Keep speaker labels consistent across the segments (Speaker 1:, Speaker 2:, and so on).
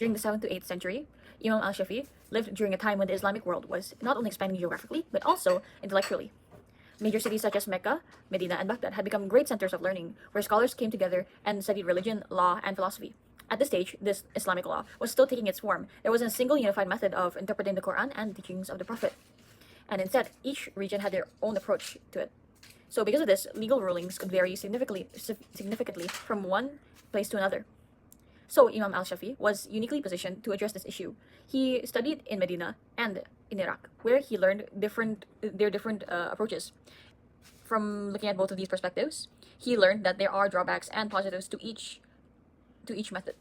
Speaker 1: During the 7th to 8th century, Imam al-Shafi lived during a time when the Islamic world was not only expanding geographically, but also intellectually. Major cities such as Mecca, Medina, and Baghdad had become great centers of learning, where scholars came together and studied religion, law, and philosophy. At this stage, this Islamic law was still taking its form. There wasn't a single unified method of interpreting the Quran and teachings of the Prophet, and instead, each region had their own approach to it. So because of this, legal rulings could vary significantly from one place to another. So Imam al-Shafi was uniquely positioned to address this issue. He studied in Medina and in Iraq, where he learned their different approaches. From looking at both of these perspectives, he learned that there are drawbacks and positives to each method.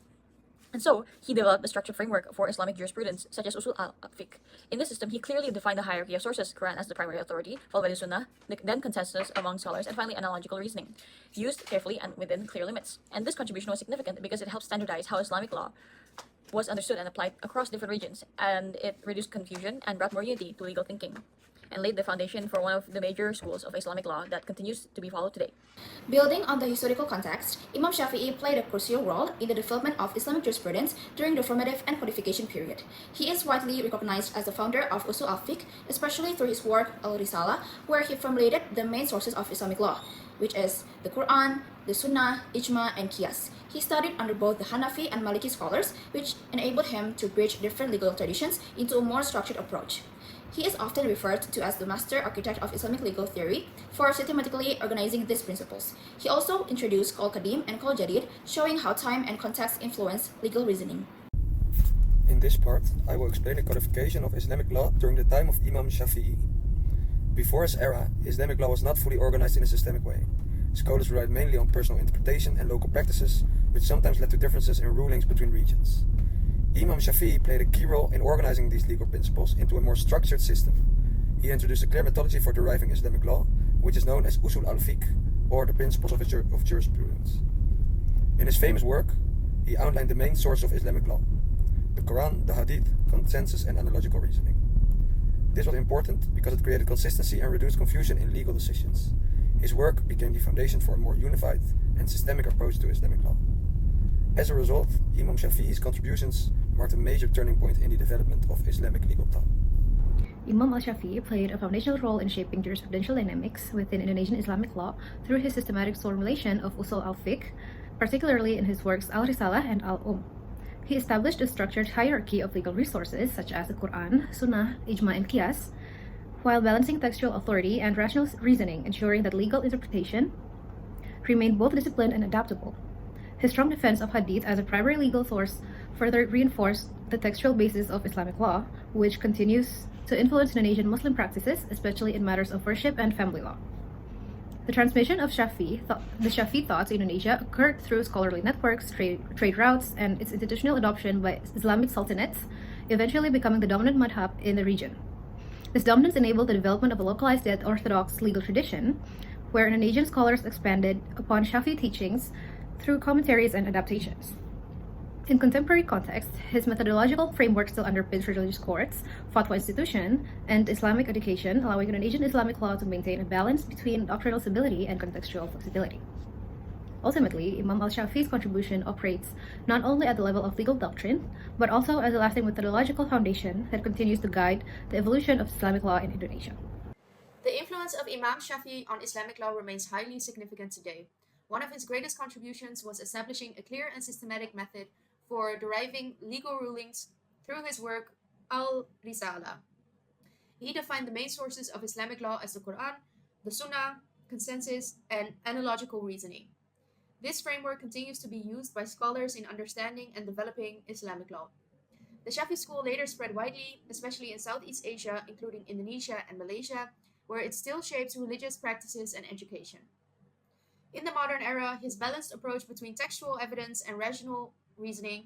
Speaker 1: And so, he developed a structured framework for Islamic jurisprudence, such as Usul al-Fiqh. In this system, he clearly defined the hierarchy of sources, Quran as the primary authority, followed by the Sunnah, then consensus among scholars, and finally analogical reasoning, used carefully and within clear limits. And this contribution was significant because it helped standardize how Islamic law was understood and applied across different regions, and it reduced confusion and brought more unity to legal thinking, and laid the foundation for one of the major schools of Islamic law that continues to be followed today.
Speaker 2: Building on the historical context, Imam Shafi'i played a crucial role in the development of Islamic jurisprudence during the formative and codification period. He is widely recognized as the founder of Usul al-Fiqh, especially through his work Al-Risalah, where he formulated the main sources of Islamic law, which is the Quran, the Sunnah, Ijma, and Qiyas. He studied under both the Hanafi and Maliki scholars, which enabled him to bridge different legal traditions into a more structured approach. He is often referred to as the master architect of Islamic legal theory for systematically organizing these principles. He also introduced Qaul Qadim and Qaul Jadid, showing how time and context influence legal reasoning.
Speaker 3: In this part, I will explain the codification of Islamic law during the time of Imam Shafi'i. Before his era, Islamic law was not fully organized in a systemic way. Scholars relied mainly on personal interpretation and local practices, which sometimes led to differences in rulings between regions. Imam Shafi'i played a key role in organizing these legal principles into a more structured system. He introduced a clear methodology for deriving Islamic law, which is known as Usul al-Fiqh, or the principles of jurisprudence. In his famous work, he outlined the main source of Islamic law: the Quran, the Hadith, consensus, and analogical reasoning. This was important because it created consistency and reduced confusion in legal decisions. His work became the foundation for a more unified and systemic approach to Islamic law. As a result, Imam Shafi'i's contributions marked a major turning point in the development of Islamic legal thought.
Speaker 4: Imam al-Shafi'i played a foundational role in shaping jurisprudential dynamics within Indonesian Islamic law through his systematic formulation of Usul al-Fiqh, particularly in his works Al-Risalah and Al-Um. He established a structured hierarchy of legal resources such as the Quran, Sunnah, Ijma, and Qiyas, while balancing textual authority and rational reasoning, ensuring that legal interpretation remained both disciplined and adaptable. His strong defense of Hadith as a primary legal source further reinforced the textual basis of Islamic law, which continues to influence Indonesian Muslim practices, especially in matters of worship and family law. The transmission of the Shafi thought to Indonesia occurred through scholarly networks, trade routes, and its institutional adoption by Islamic sultanates, eventually becoming the dominant madhab in the region. This dominance enabled the development of a localized yet orthodox legal tradition, where Indonesian scholars expanded upon Shafi teachings through commentaries and adaptations. In contemporary context, his methodological framework still underpins religious courts, fatwa institution, and Islamic education, allowing Indonesian Islamic law to maintain a balance between doctrinal stability and contextual flexibility. Ultimately, Imam al-Shafi'i's contribution operates not only at the level of legal doctrine, but also as a lasting methodological foundation that continues to guide the evolution of Islamic law in Indonesia.
Speaker 5: The influence of Imam Shafi'i on Islamic law remains highly significant today. One of his greatest contributions was establishing a clear and systematic method for deriving legal rulings through his work Al-Risalah. He defined the main sources of Islamic law as the Quran, the Sunnah, consensus, and analogical reasoning. This framework continues to be used by scholars in understanding and developing Islamic law. The Shafi school later spread widely, especially in Southeast Asia, including Indonesia and Malaysia, where it still shapes religious practices and education. In the modern era, his balanced approach between textual evidence and rational reasoning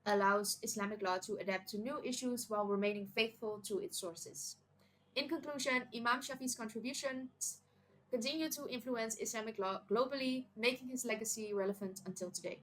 Speaker 5: allows Islamic law to adapt to new issues while remaining faithful to its sources. In conclusion, Imam Shafi'i's contributions continue to influence Islamic law globally, making his legacy relevant until today.